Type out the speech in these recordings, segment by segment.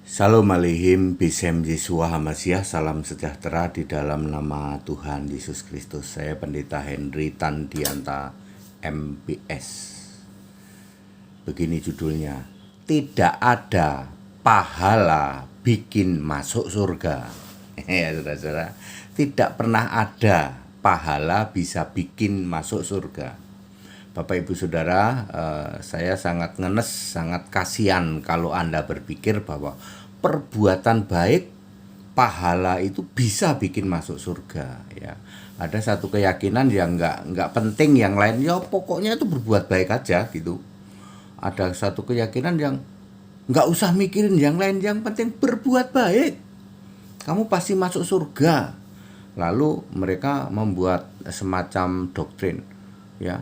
Salam alehim bisem Yesua Hamasiah. Salam sejahtera di dalam nama Tuhan Yesus Kristus. Saya Pendeta Henry Tandianta MPS. Begini judulnya, tidak ada pahala bikin masuk surga. Ya saudara-saudara, tidak pernah ada pahala bisa bikin masuk surga. Bapak Ibu Saudara, saya sangat ngenes, sangat kasihan kalau Anda berpikir bahwa perbuatan baik, pahala itu bisa bikin masuk surga. Ya, ada satu keyakinan yang nggak penting yang lain, ya pokoknya itu berbuat baik aja gitu. Ada satu keyakinan yang nggak usah mikirin yang lain, yang penting berbuat baik, kamu pasti masuk surga. Lalu mereka membuat semacam doktrin, ya,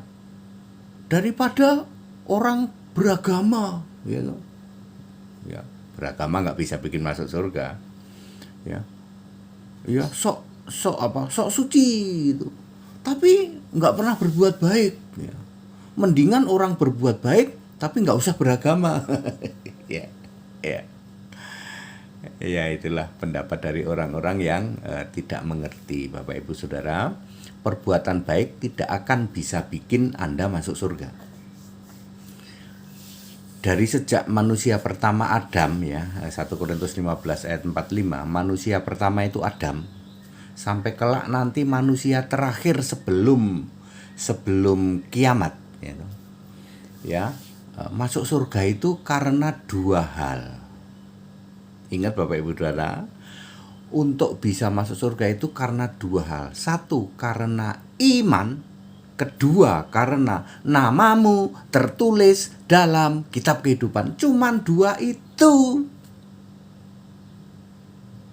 daripada orang beragama, gitu. Ya, beragama nggak bisa bikin masuk surga, ya. Ya sok suci gitu, tapi nggak pernah berbuat baik. Ya. Mendingan orang berbuat baik tapi nggak usah beragama. Ya, ya, ya itulah pendapat dari orang-orang yang tidak mengerti, Bapak Ibu Saudara. Perbuatan baik tidak akan bisa bikin Anda masuk surga. Dari sejak manusia pertama Adam, ya, 1 Korintus 15 ayat 45, manusia pertama itu Adam, sampai kelak nanti manusia terakhir sebelum kiamat, ya, masuk surga itu karena dua hal. Ingat Bapak Ibu Saudara, untuk bisa masuk surga itu karena dua hal. Satu, karena iman. Kedua, karena namamu tertulis dalam kitab kehidupan. Cuman dua itu.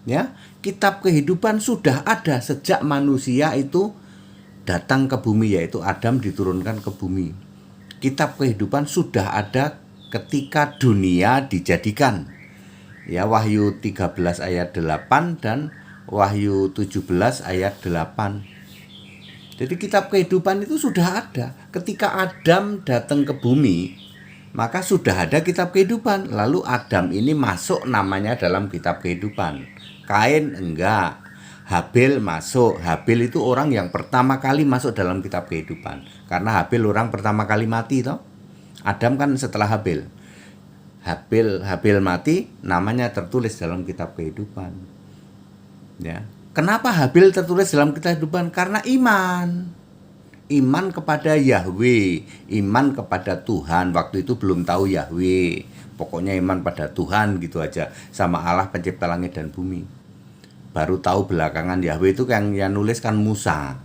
Ya, kitab kehidupan sudah ada sejak manusia itu datang ke bumi, yaitu Adam diturunkan ke bumi. Kitab kehidupan sudah ada ketika dunia dijadikan. Ya, Wahyu 13 ayat 8 dan Wahyu 17 ayat 8. Jadi kitab kehidupan itu sudah ada. Ketika Adam datang ke bumi, maka sudah ada kitab kehidupan. Lalu Adam ini masuk namanya dalam kitab kehidupan. Kain enggak. Habil masuk. Habil itu orang yang pertama kali masuk dalam kitab kehidupan. Karena Habil orang pertama kali mati toh. Adam kan setelah Habil. Habil mati, namanya tertulis dalam kitab kehidupan. Ya. Kenapa Habil tertulis dalam kitab kehidupan? Karena iman. Iman kepada Yahweh, iman kepada Tuhan. Waktu itu belum tahu Yahweh. Pokoknya iman pada Tuhan gitu aja, sama Allah pencipta langit dan bumi. Baru tahu belakangan Yahweh itu yang nulis kan Musa.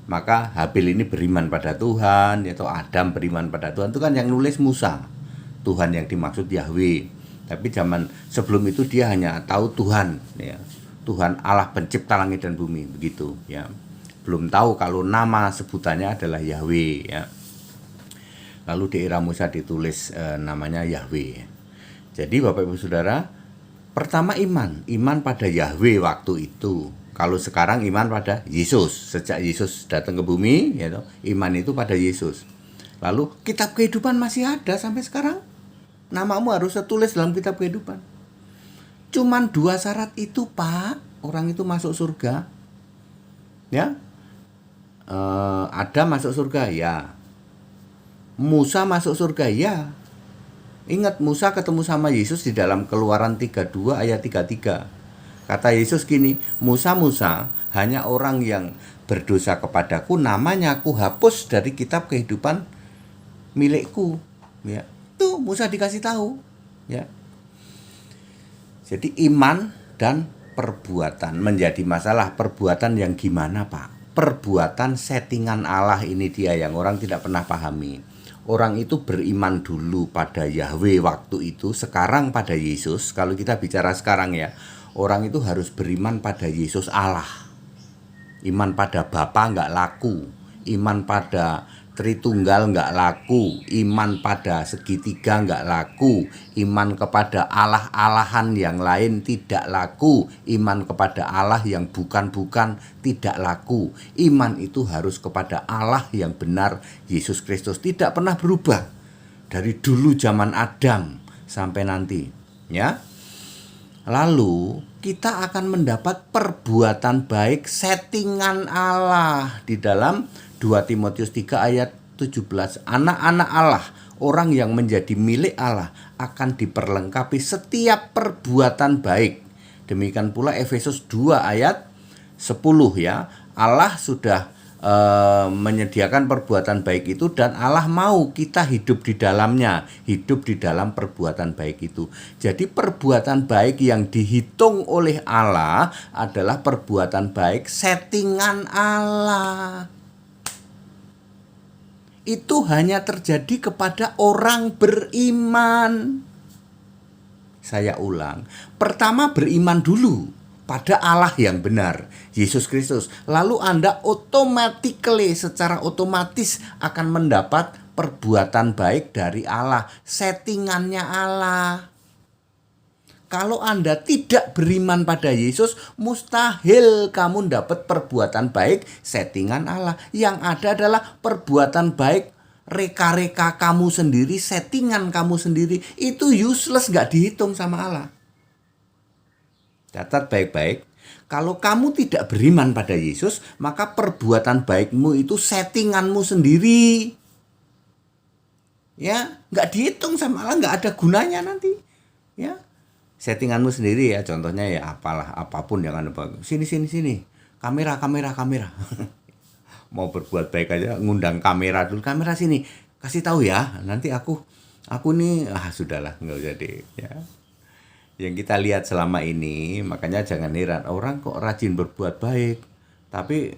Maka Habil ini beriman pada Tuhan, yaitu Adam beriman pada Tuhan. Itu kan yang nulis Musa. Tuhan yang dimaksud Yahweh. Tapi zaman sebelum itu dia hanya tahu Tuhan, ya. Tuhan Allah pencipta langit dan bumi, begitu, ya. Belum tahu kalau nama sebutannya adalah Yahweh, ya. Lalu di era Musa ditulis namanya Yahweh. Jadi Bapak Ibu Saudara, pertama iman pada Yahweh waktu itu. Kalau sekarang iman pada Yesus. Sejak Yesus datang ke bumi, ya, iman itu pada Yesus. Lalu kitab kehidupan masih ada sampai sekarang. Namamu harus tertulis dalam kitab kehidupan. Cuman dua syarat itu, Pak, orang itu masuk surga. Ya, Adam masuk surga, ya. Musa masuk surga, ya. Ingat Musa ketemu sama Yesus di dalam Keluaran 32 ayat 33. Kata Yesus gini, Musa, hanya orang yang berdosa kepadaku, namanya aku hapus dari kitab kehidupan milikku, ya. Itu Musa dikasih tahu, ya. Jadi iman dan perbuatan menjadi masalah. Perbuatan yang gimana, Pak? Perbuatan settingan Allah ini dia yang orang tidak pernah pahami. Orang itu beriman dulu pada Yahweh waktu itu, sekarang pada Yesus. Kalau kita bicara sekarang, ya, orang itu harus beriman pada Yesus Allah. Iman pada Bapa nggak laku, iman pada Tritunggal nggak laku, iman pada segitiga nggak laku, iman kepada Allah-allahan yang lain tidak laku, iman kepada Allah yang bukan-bukan tidak laku. Iman itu harus kepada Allah yang benar, Yesus Kristus, tidak pernah berubah dari dulu zaman Adam sampai nanti, ya. Lalu kita akan mendapat perbuatan baik settingan Allah di dalam 2 Timotius 3 ayat 17. Anak-anak Allah, orang yang menjadi milik Allah akan diperlengkapi setiap perbuatan baik. Demikian pula Efesus 2 ayat 10 ya. Allah sudah menyediakan perbuatan baik itu dan Allah mau kita hidup di dalamnya, hidup di dalam perbuatan baik itu. Jadi perbuatan baik yang dihitung oleh Allah adalah perbuatan baik settingan Allah. Itu hanya terjadi kepada orang beriman. Saya ulang, pertama beriman dulu pada Allah yang benar, Yesus Kristus. Lalu Anda secara otomatis akan mendapat perbuatan baik dari Allah, settingannya Allah. Kalau Anda tidak beriman pada Yesus, mustahil kamu dapat perbuatan baik settingan Allah. Yang ada adalah perbuatan baik reka-reka kamu sendiri, settingan kamu sendiri. Itu useless, gak dihitung sama Allah. Catat baik-baik, kalau kamu tidak beriman pada Yesus, maka perbuatan baikmu itu settinganmu sendiri. Ya, nggak dihitung sama Allah, nggak ada gunanya nanti. Ya, settinganmu sendiri ya, contohnya ya apalah, apapun yang Anda bagus. Sini. Kamera. Mau berbuat baik aja, ngundang kamera dulu. Kamera sini, kasih tahu ya, nanti aku nih, sudahlah, nggak usah deh. Ya. Yang kita lihat selama ini, makanya jangan heran orang kok rajin berbuat baik tapi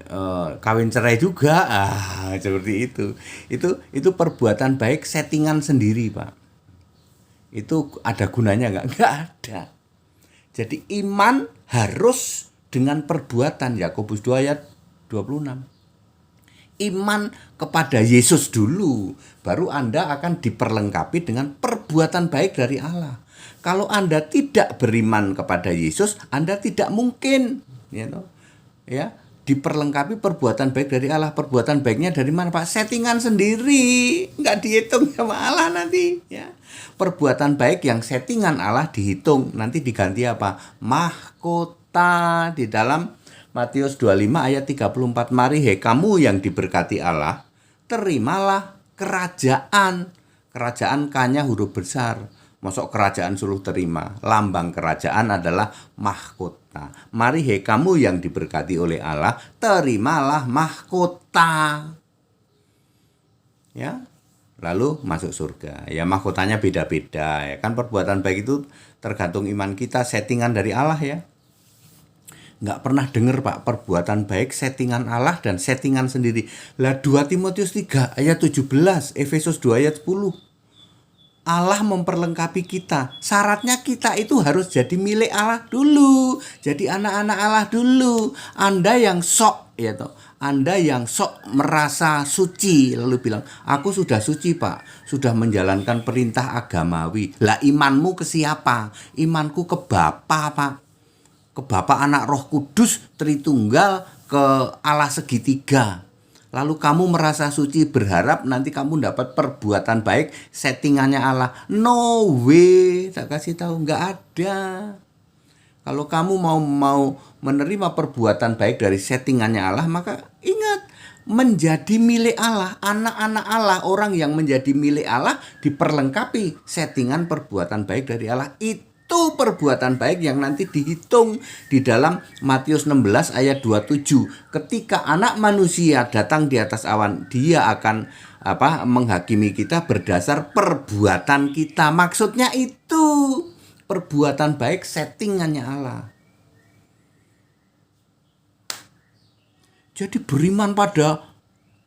kawin cerai juga, seperti itu perbuatan baik settingan sendiri, Pak. Itu ada gunanya nggak ada. Jadi iman harus dengan perbuatan, Yakobus 2 ayat 26. Iman kepada Yesus dulu, baru Anda akan diperlengkapi dengan perbuatan baik dari Allah. Kalau Anda tidak beriman kepada Yesus, Anda tidak mungkin diperlengkapi perbuatan baik dari Allah. Perbuatan baiknya dari mana, Pak? Settingan sendiri, nggak dihitung sama Allah nanti. Ya. Perbuatan baik yang settingan Allah dihitung, nanti diganti apa? Mahkota di dalam Matius 25 ayat 34. Mari kamu yang diberkati Allah, terimalah kerajaan. Kerajaan K-nya huruf besar. Masuk kerajaan suruh terima. Lambang kerajaan adalah mahkota. Mari kamu yang diberkati oleh Allah, terimalah mahkota. Ya. Lalu masuk surga. Ya, mahkotanya beda-beda ya kan. Perbuatan baik itu tergantung iman kita, settingan dari Allah ya. Nggak pernah dengar, Pak, perbuatan baik settingan Allah dan settingan sendiri. Lah 2 Timotius 3 ayat 17, Efesus 2 ayat 10. Allah memperlengkapi kita. Syaratnya kita itu harus jadi milik Allah dulu. Jadi anak-anak Allah dulu. Anda yang sok Anda yang sok merasa suci lalu bilang, "Aku sudah suci, Pak. Sudah menjalankan perintah agamawi." Lah imanmu ke siapa? Imanku ke Bapa, Pak. Ke Bapa, Anak, Roh Kudus, Tritunggal, ke Allah segitiga. Lalu kamu merasa suci, berharap nanti kamu dapat perbuatan baik settingannya Allah. No way, tak kasih tahu, nggak ada. Kalau kamu mau menerima perbuatan baik dari settingannya Allah, maka ingat, menjadi milik Allah, anak-anak Allah, orang yang menjadi milik Allah diperlengkapi settingan perbuatan baik dari Allah. Itu perbuatan baik yang nanti dihitung di dalam Matius 16 ayat 27. Ketika Anak Manusia datang di atas awan, dia akan menghakimi kita berdasar perbuatan kita. Maksudnya itu perbuatan baik settingannya Allah. Jadi beriman pada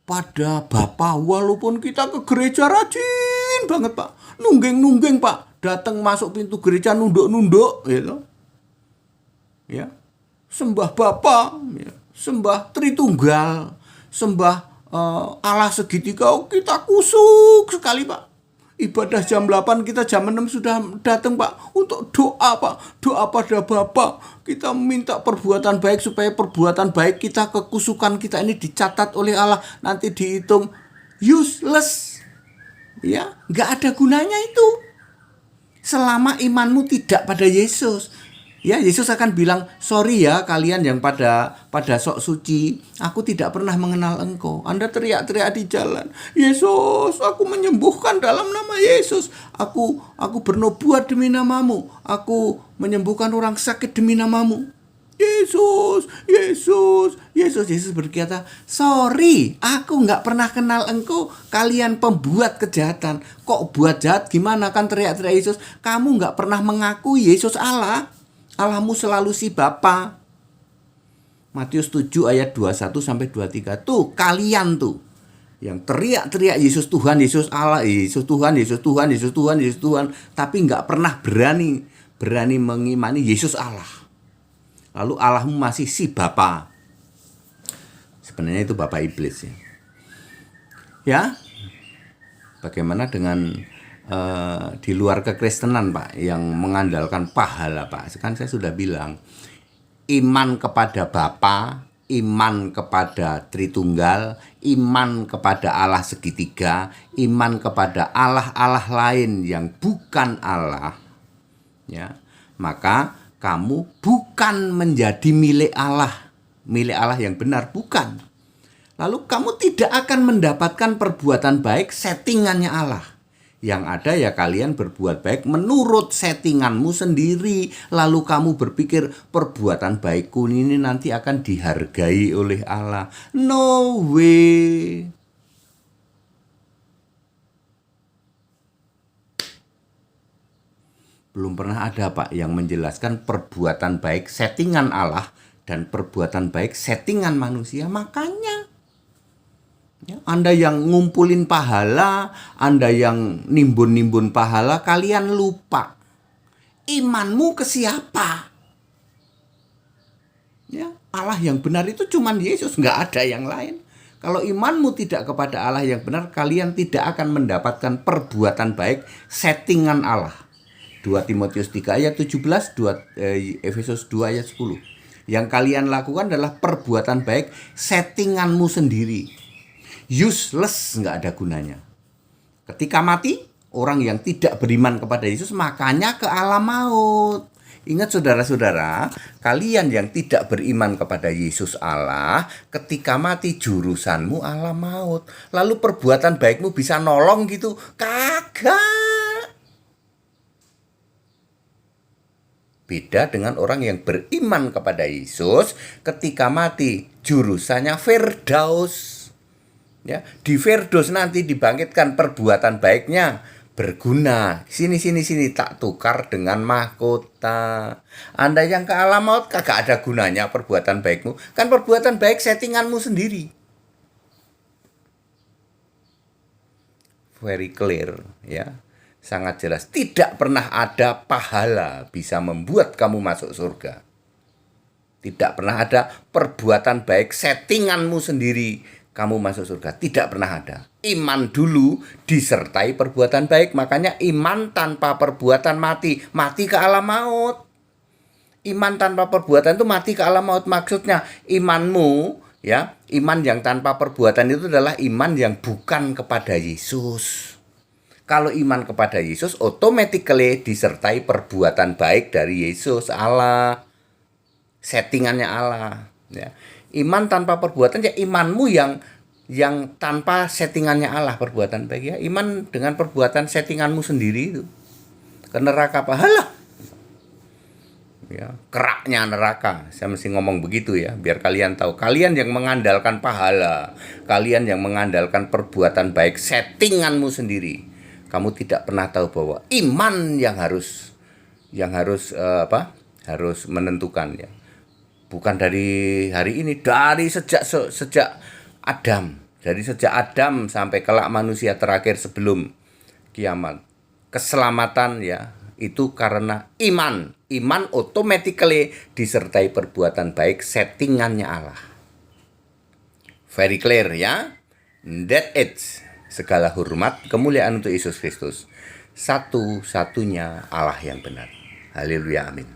Bapa, walaupun kita ke gereja rajin banget, Pak. Nungging, Pak. Datang masuk pintu gereja nunduk-nunduk gitu. Ya. Sembah Bapa, ya. Sembah Tritunggal, sembah Allah segitiga. Kita kusuk sekali, Pak. Ibadah jam 8, kita jam 6 sudah datang, Pak, untuk doa, Pak. Doa pada Bapa. Kita minta perbuatan baik supaya perbuatan baik kita, kekusukan kita ini dicatat oleh Allah, nanti dihitung. Useless. Ya, nggak ada gunanya itu. Selama imanmu tidak pada Yesus. Ya, Yesus akan bilang, sorry ya kalian yang pada sok suci, aku tidak pernah mengenal engkau. Anda teriak-teriak di jalan, Yesus, aku menyembuhkan dalam nama Yesus. Aku bernubuat demi namamu. Aku menyembuhkan orang sakit demi namamu. Yesus, Yesus, Yesus. Yesus berkata, sorry, aku nggak pernah kenal engkau. Kalian pembuat kejahatan. Kok buat jahat gimana, kan teriak-teriak Yesus. Kamu nggak pernah mengakui Yesus Allah. Allahmu selalu si Bapa. Matius 7 ayat 21 sampai 23. Tuh, kalian tuh yang teriak-teriak Yesus Tuhan, Yesus Allah, Yesus Tuhan, Yesus Tuhan, Yesus Tuhan, Yesus Tuhan, tapi nggak pernah berani mengimani Yesus Allah. Lalu Allahmu masih si Bapa. Sebenarnya itu Bapa iblis ya. Ya. Bagaimana dengan di luar kekristenan Pak, yang mengandalkan pahala Pak? Kan saya sudah bilang, iman kepada Bapa, iman kepada Tritunggal, iman kepada Allah segitiga, iman kepada Allah-Allah lain yang bukan Allah, ya, maka kamu bukan menjadi milik Allah yang benar, bukan. Lalu kamu tidak akan mendapatkan perbuatan baik settingannya Allah. Yang ada ya kalian berbuat baik menurut settinganmu sendiri. Lalu kamu berpikir perbuatan baikku ini nanti akan dihargai oleh Allah. No way. Belum pernah ada Pak yang menjelaskan perbuatan baik settingan Allah dan perbuatan baik settingan manusia. Makanya ya, Anda yang ngumpulin pahala, Anda yang nimbun-nimbun pahala, kalian lupa imanmu ke siapa? Ya, Allah yang benar itu cuma Yesus, nggak ada yang lain. Kalau imanmu tidak kepada Allah yang benar, kalian tidak akan mendapatkan perbuatan baik settingan Allah. 2 Timotius 3 ayat 17, Efesus 2 ayat 10. Yang kalian lakukan adalah perbuatan baik settinganmu sendiri. Useless, nggak ada gunanya. Ketika mati, orang yang tidak beriman kepada Yesus makanya ke alam maut. Ingat saudara-saudara, kalian yang tidak beriman kepada Yesus Allah, ketika mati jurusanmu alam maut. Lalu perbuatan baikmu bisa nolong gitu? Kagak. Beda dengan orang yang beriman kepada Yesus, ketika mati jurusannya Firdaus. Ya, di Firdaus nanti dibangkitkan perbuatan baiknya berguna. Sini tak tukar dengan mahkota. Anda yang ke alam maut kagak ada gunanya perbuatan baikmu. Kan perbuatan baik settinganmu sendiri. Very clear ya. Sangat jelas. Tidak pernah ada pahala bisa membuat kamu masuk surga. Tidak pernah ada perbuatan baik settinganmu sendiri kamu masuk surga. Tidak pernah ada. Iman dulu disertai perbuatan baik. Makanya iman tanpa perbuatan mati. Mati ke alam maut. Iman tanpa perbuatan itu mati ke alam maut. Maksudnya imanmu, ya, iman yang tanpa perbuatan itu adalah iman yang bukan kepada Yesus. Kalau iman kepada Yesus, automatically disertai perbuatan baik dari Yesus Allah. Settingannya Allah, ya. Iman tanpa perbuatan ya imanmu yang tanpa settingannya Allah, perbuatan baik ya. Iman dengan perbuatan settinganmu sendiri itu ke neraka pahala. Ya, keraknya neraka. Saya mesti ngomong begitu ya, biar kalian tahu. Kalian yang mengandalkan pahala, kalian yang mengandalkan perbuatan baik settinganmu sendiri, kamu tidak pernah tahu bahwa iman yang harus harus menentukan ya. Bukan dari hari ini, dari sejak Adam. Dari sejak Adam sampai kelak manusia terakhir sebelum kiamat. Keselamatan ya, itu karena iman. Iman automatically disertai perbuatan baik settingannya Allah. Very clear ya. That it. Segala hormat, kemuliaan untuk Yesus Kristus. Satu-satunya Allah yang benar. Haleluya, amin.